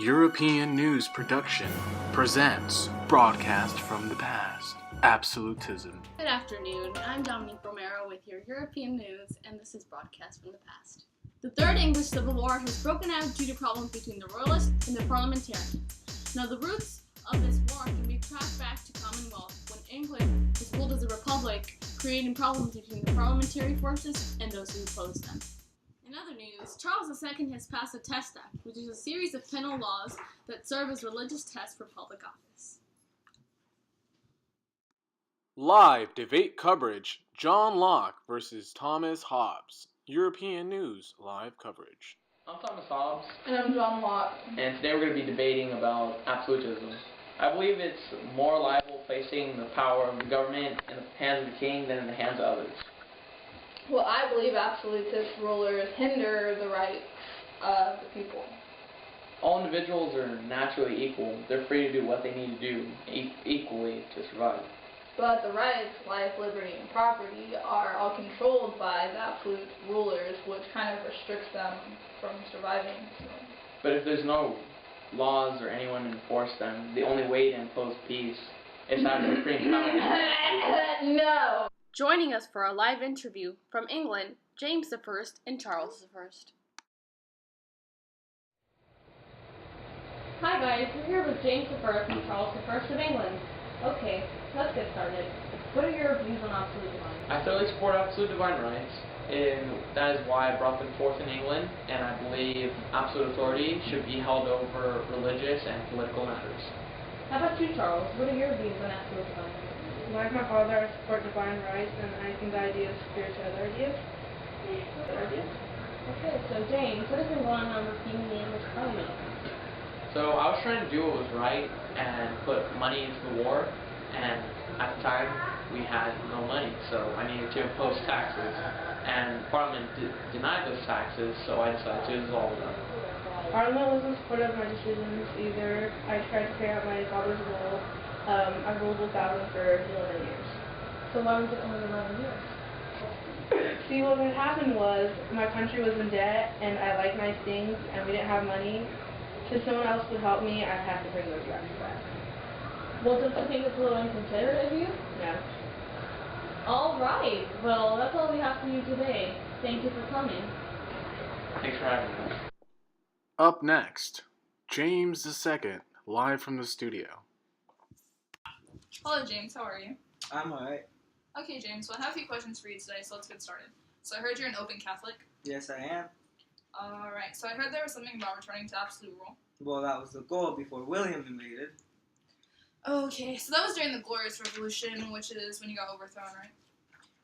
European News Production presents Broadcast from the Past, Absolutism. Good afternoon, I'm Dominique Romero with your European News, and this is Broadcast from the Past. The Third English Civil War has broken out due to problems between the Royalists and the Parliamentarians. Now the roots of this war can be traced back to Commonwealth, when England was ruled as a republic, creating problems between the parliamentary forces and those who opposed them. In other news, Charles II has passed the Test Act, which is a series of penal laws that serve as religious tests for public office. Live debate coverage, John Locke versus Thomas Hobbes. European News live coverage. I'm Thomas Hobbes. And I'm John Locke. And today we're going to be debating about absolutism. I believe it's more liable placing the power of the government in the hands of the king than in the hands of others. Well, I believe absolutist rulers hinder the rights of the people. All individuals are naturally equal. They're free to do what they need to do equally to survive. But the rights, life, liberty, and property are all controlled by the absolute rulers, which kind of restricts them from surviving. But if there's no laws or anyone to enforce them, the only way to impose peace is to have supreme power. No! Joining us for a live interview from England, James I and Charles I. Hi guys, we're here with James I and Charles I of England. Okay, let's get started. What are your views on absolute divine rights? I thoroughly support absolute divine rights, and that is why I brought them forth in England, and I believe absolute authority should be held over religious and political matters. How about you, Charles? What are your views on absolute divine rights? Like my father, I support divine rights, and I think the idea is superior to other ideas. Okay, so James, what has been going on repealing the English Parliament? So I was trying to do what was right and put money into the war, and at the time we had no money, so I needed to impose taxes, and Parliament denied those taxes, so I decided to dissolve them. Parliament wasn't supportive of my decisions either. I tried to carry out my father's will. I ruled without him for 11 years. So why was it only 11 years? See, what had happened was my country was in debt, and I liked nice things, and we didn't have money. So if someone else would help me, I'd have to bring those rights back. Well, don't you think it's a little inconsiderate of you? No. All right. Well, that's all we have for you today. Thank you for coming. Thanks for having me. Up next, James II, live from the studio. Hello, James. How are you? I'm alright. Okay, James. Well, I have a few questions for you today, so let's get started. So I heard you're an open Catholic. Yes, I am. Alright, so I heard there was something about returning to absolute rule. Well, that was the goal before William invaded. Okay, so that was during the Glorious Revolution, which is when you got overthrown, right?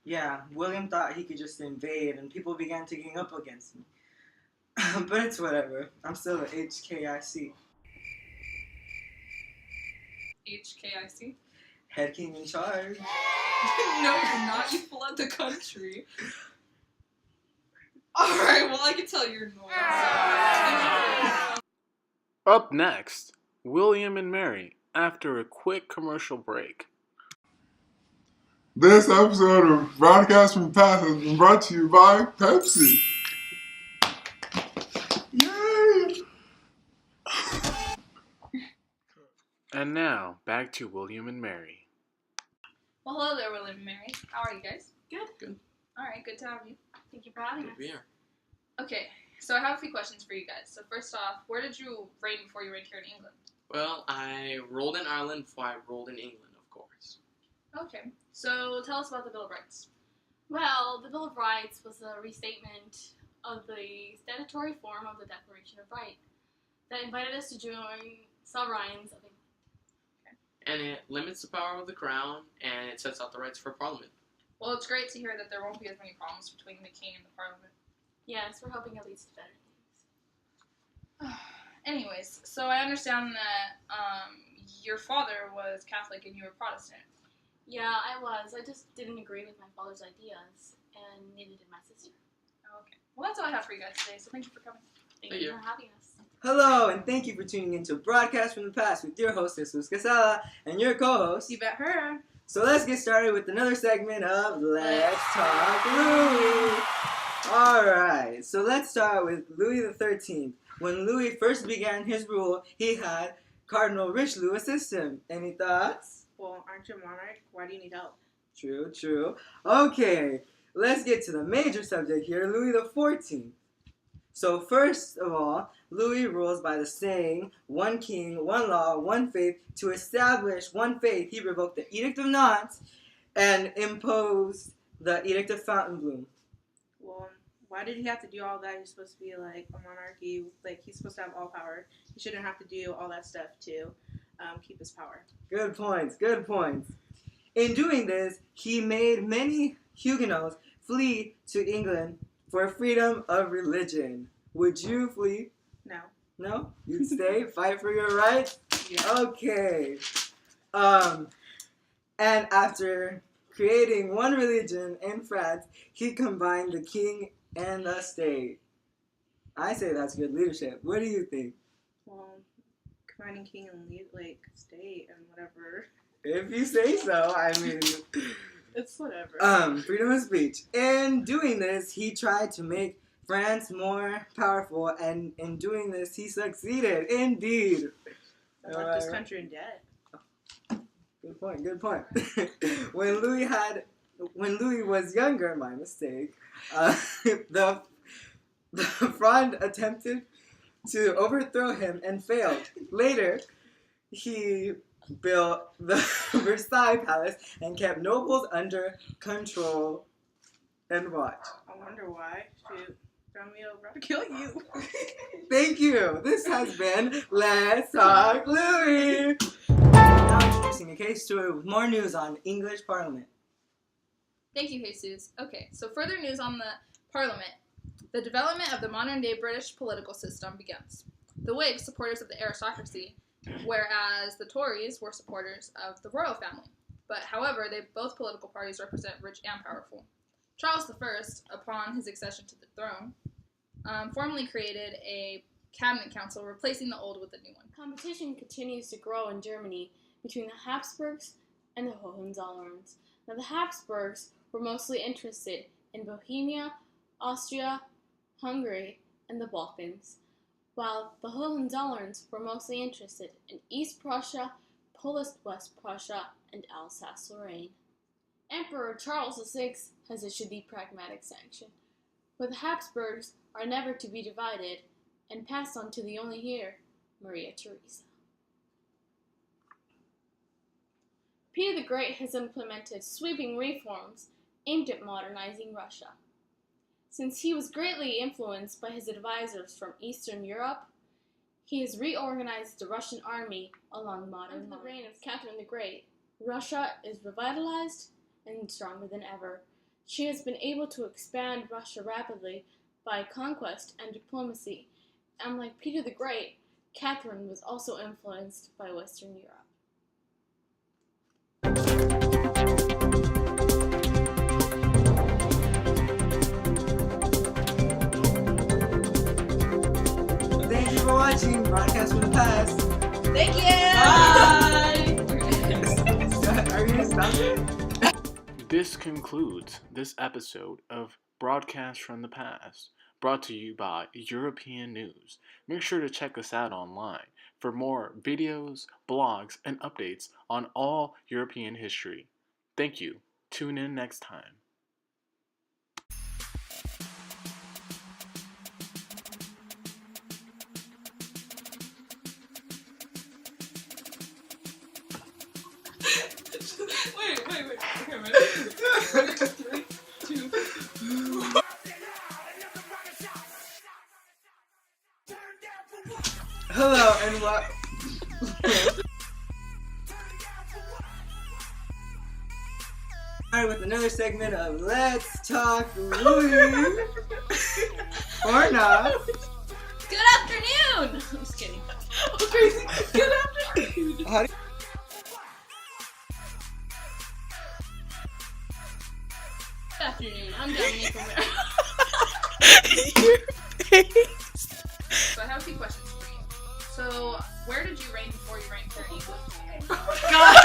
Yeah, William thought he could just invade, and people began to gang up against me. But it's whatever. I'm still at HKIC. HKIC? Head king in charge. No, you're not. You fled the country. Alright, well, I can tell you're annoyed. Up next, William and Mary, after a quick commercial break. This episode of Broadcast from the Past has been brought to you by Pepsi. Yay! And now, back to William and Mary. Well, hello there, William and Mary. How are you guys? Good. Good. Alright, good to have you. Thank you for having us. Here. Okay, so I have a few questions for you guys. So first off, where did you reign before you reigned here in England? Well, I ruled in Ireland before I ruled in England, of course. Okay, so tell us about the Bill of Rights. Well, the Bill of Rights was a restatement of the statutory form of the Declaration of Right that invited us to join sovereigns of England. And it limits the power of the crown, and it sets out the rights for Parliament. Well, it's great to hear that there won't be as many problems between the king and the Parliament. Yes, we're hoping it leads to better things. Anyways, so I understand that your father was Catholic and you were Protestant. Yeah, I was. I just didn't agree with my father's ideas, and neither did my sister. Okay. Well, that's all I have for you guys today, so thank you for coming. Thank Thank you you. for having us. Hello, and thank you for tuning in to Broadcast from the Past with your host, Jesus Casala, and your co-host. You bet her. So let's get started with another segment of Let's Talk Louis. Alright, so let's start with Louis XIII. When Louis first began his rule, he had Cardinal Richelieu assist him. Any thoughts? Well, aren't you a monarch? Why do you need help? True, true. Okay, let's get to the major subject here, Louis XIV. So first of all, Louis rules by the saying, one king, one law, one faith. To establish one faith, he revoked the Edict of Nantes and imposed the Edict of Fontainebleau. Well, why did he have to do all that? He's supposed to be like a monarchy. Like, he's supposed to have all power. He shouldn't have to do all that stuff to keep his power. Good points, good points. In doing this, he made many Huguenots flee to England for freedom of religion. Would you flee? No. No? You'd stay? Fight for your rights? Yeah. Okay. And after creating one religion in France, he combined the king and the state. I say that's good leadership. What do you think? Well, combining king and state and whatever. If you say so, I mean... It's whatever. Freedom of speech. In doing this, he tried to make France more powerful, and in doing this, he succeeded. Indeed. I left this country in debt. Good point, good point. When Louis was younger, my mistake, the Fronde attempted to overthrow him and failed. Later, he built the Versailles Palace and kept nobles under control and watch. I wonder why. Shoot. Throw me over. I'll kill you. Thank you. This has been Let's Talk Louis. Now introducing a case story with more news on English Parliament. Thank you, Jesus. Okay, so further news on the Parliament. The development of the modern-day British political system begins. The Whigs, supporters of the aristocracy, whereas the Tories were supporters of the royal family. But, however, both political parties represent rich and powerful. Charles I, upon his accession to the throne, formally created a cabinet council, replacing the old with a new one. Competition continues to grow in Germany between the Habsburgs and the Hohenzollerns. Now, the Habsburgs were mostly interested in Bohemia, Austria, Hungary, and the Balkans, while the Hohenzollerns were mostly interested in East Prussia, Polish-West Prussia, and Alsace-Lorraine. Emperor Charles VI has issued the Pragmatic Sanction, where the Habsburgs are never to be divided and passed on to the only heir, Maria Theresa. Peter the Great has implemented sweeping reforms aimed at modernizing Russia. Since he was greatly influenced by his advisors from Eastern Europe, he has reorganized the Russian army along modern lines. Under the reign of Catherine the Great, Russia is revitalized and stronger than ever. She has been able to expand Russia rapidly by conquest and diplomacy, and like Peter the Great, Catherine was also influenced by Western Europe. Thank you for watching Broadcast from the Past. Thank you! Bye! Are you gonna stop it? This concludes this episode of Broadcast from the Past, brought to you by European News. Make sure to check us out online for more videos, blogs, and updates on all European history. Thank you. Tune in next time. Wait. Okay, ready? 3, 2. Hello and what? Alright, with another segment of Let's Talk Louis. Or not. Good afternoon! I'm just kidding. Oh, crazy. Good afternoon. How do Good afternoon. I'm Dominique Romero. So I have a few questions for you. So, where did you reign before you reigned here in England? God.